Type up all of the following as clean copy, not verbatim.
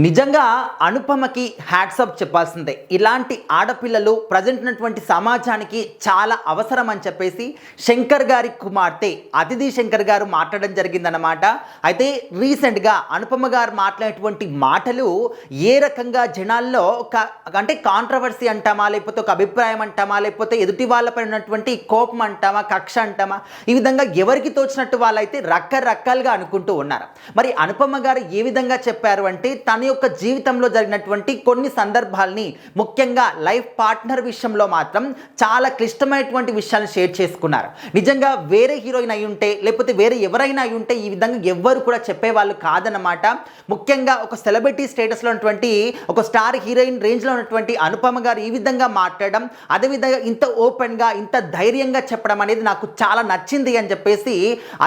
నిజంగా అనుపమకి హ్యాట్సప్ చెప్పాల్సిందే. ఇలాంటి ఆడపిల్లలు ప్రజెంట్ ఉన్నటువంటి సమాజానికి చాలా అవసరం అని చెప్పేసి శంకర్ గారి కుమార్తె అతిథి శంకర్ గారు మాట్లాడడం జరిగిందన్నమాట. అయితే రీసెంట్గా అనుపమ గారు మాట్లాడేటువంటి మాటలు ఏ రకంగా జనాల్లో అంటే కాంట్రవర్సీ అంటామా, లేకపోతే ఒక అభిప్రాయం అంటామా, లేకపోతే ఎదుటి వాళ్ళపై ఉన్నటువంటి కోపం అంటామా, కక్ష అంటామా, ఈ విధంగా ఎవరికి తోచినట్టు వాళ్ళైతే రకరకాలుగా అనుకుంటూ ఉన్నారు. మరి అనుపమ గారు ఏ విధంగా చెప్పారు అంటే తన యొక్క జీవితంలో జరిగినటువంటి కొన్ని సందర్భాల్ని, ముఖ్యంగా లైఫ్ పార్ట్నర్ విషయంలో మాత్రం చాలా క్లిష్టమైనటువంటి విషయాలను షేర్ చేసుకున్నారు. నిజంగా వేరే హీరోయిన్ అయి ఉంటే, లేకపోతే వేరే ఎవరైనా అయి ఉంటే ఈ విధంగా ఎవ్వరు కూడా చెప్పేవాళ్ళు కాదన్నమాట. ముఖ్యంగా ఒక సెలబ్రిటీ స్టేటస్లో ఉన్నటువంటి ఒక స్టార్ హీరోయిన్ రేంజ్లో ఉన్నటువంటి అనుపమ గారు ఈ విధంగా మాట్లాడడం, అదేవిధంగా ఇంత ఓపెన్గా ఇంత ధైర్యంగా చెప్పడం అనేది నాకు చాలా నచ్చింది అని చెప్పేసి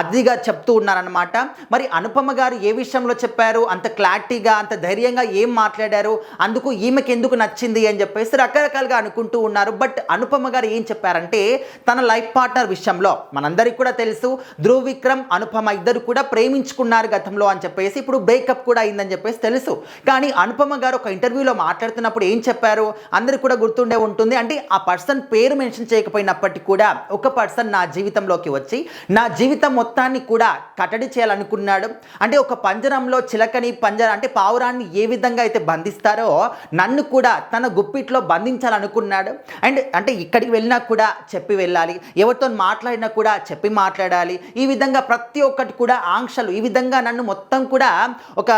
అదిగా చెప్తూ ఉన్నారనమాట. మరి అనుపమ గారు ఏ విషయంలో చెప్పారు, అంత క్లారిటీగా అంత ధైర్యంగా ఏం మాట్లాడారు, అందుకు ఈమెకి ఎందుకు నచ్చింది అని చెప్పేసి రకరకాలుగా అనుకుంటూ ఉన్నారు. బట్ అనుపమ గారు ఏం చెప్పారంటే తన లైఫ్ పార్ట్నర్ విషయంలో మనందరికీ కూడా తెలుసు, ధ్రువ్ విక్రమ్ అనుపమ ఇద్దరు కూడా ప్రేమించుకున్నారు గతంలో అని చెప్పేసి, ఇప్పుడు బ్రేకప్ కూడా అయిందని చెప్పేసి తెలుసు. కానీ అనుపమ గారు ఒక ఇంటర్వ్యూలో మాట్లాడుతున్నప్పుడు ఏం చెప్పారు అందరికీ కూడా గుర్తుండే ఉంటుంది. అంటే ఆ పర్సన్ పేరు మెన్షన్ చేయకపోయినప్పటికీ కూడా ఒక పర్సన్ నా జీవితంలోకి వచ్చి నా జీవితం మొత్తాన్ని కూడా కట్టడి చేయాలనుకున్నాడు. అంటే ఒక పంజరంలో చిలకని అంటే పావురాన్ని ఏ విధంగా అయితే బంధిస్తారో నన్ను కూడా తన గుప్పిట్లో బంధించాలనుకున్నాడు. అండ్ అంటే ఇక్కడికి వెళ్ళినా కూడా చెప్పి వెళ్ళాలి, ఎవరితో మాట్లాడినా కూడా చెప్పి మాట్లాడాలి, ఈ విధంగా ప్రతి ఒక్కటి కూడా ఆంక్షలు, ఈ విధంగా నన్ను మొత్తం కూడా ఒక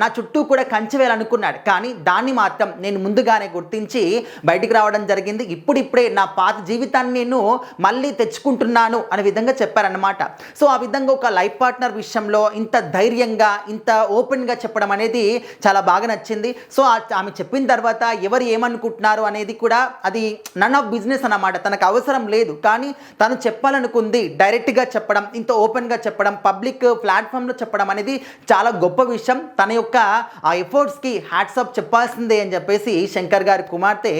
నా చుట్టూ కూడా కంచి వేయాలనుకున్నాడు. కానీ దాన్ని మాత్రం నేను ముందుగానే గుర్తించి బయటికి రావడం జరిగింది. ఇప్పుడిప్పుడే నా పాత జీవితాన్ని నేను మళ్ళీ తెచ్చుకుంటున్నాను అనే విధంగా చెప్పారన్నమాట. సో ఆ విధంగా ఒక లైఫ్ పార్ట్నర్ విషయంలో ఇంత ధైర్యంగా ఇంత ఓపెన్గా చెప్పడం అనేది చాలా బాగా నచ్చింది. సో ఆమె చెప్పిన తర్వాత ఎవరు ఏమనుకుంటున్నారు అనేది కూడా అది నన్ ఆఫ్ బిజినెస్ అన్నమాట, తనకు అవసరం లేదు. కానీ తను చెప్పాలనుకుంది డైరెక్ట్గా చెప్పడం, ఇంత ఓపెన్గా చెప్పడం, పబ్లిక్ ప్లాట్ఫామ్లో చెప్పడం అనేది చాలా గొప్ప విషయం. తన యొక్క ఆ ఎఫర్ట్స్కి హ్యాట్సప్ చెప్పాల్సిందే అని చెప్పేసి శంకర్ గారి కుమార్తె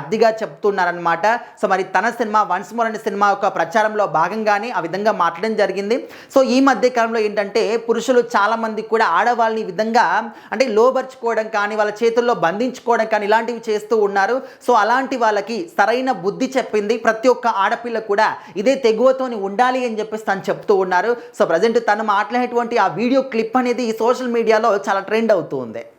అద్దిగా చెప్తున్నారనమాట. సో మరి తన సినిమా వన్స్ మోర్ అనే సినిమా యొక్క ప్రచారంలో భాగంగానే ఆ విధంగా మాట్లాడడం జరిగింది. సో ఈ మధ్య కాలంలో ఏంటంటే పురుషులు చాలామంది కూడా ఆడవాళ్ళని ఈ విధంగా అంటే లోబర్చుకోవడం కానీ, వాళ్ళ చేతుల్లో బంధించుకోవడం కానీ ఇలాంటివి చేస్తూ ఉన్నారు. సో అలాంటి వాళ్ళకి సరైన బుద్ధి చెప్పింది ప్రతి ఒక్క ఆడపిల్ల కూడా ఇదే తెగువతోని ఉండాలి అని చెప్పేసి తను చెప్తూ ఉన్నారు. సో ప్రజెంట్ తను మాట్లాడేటువంటి ఆ వీడియో క్లిప్ అనేది సోషల్ మీడియాలో చాలా ట్రెండ్ అవుతూ ఉంది.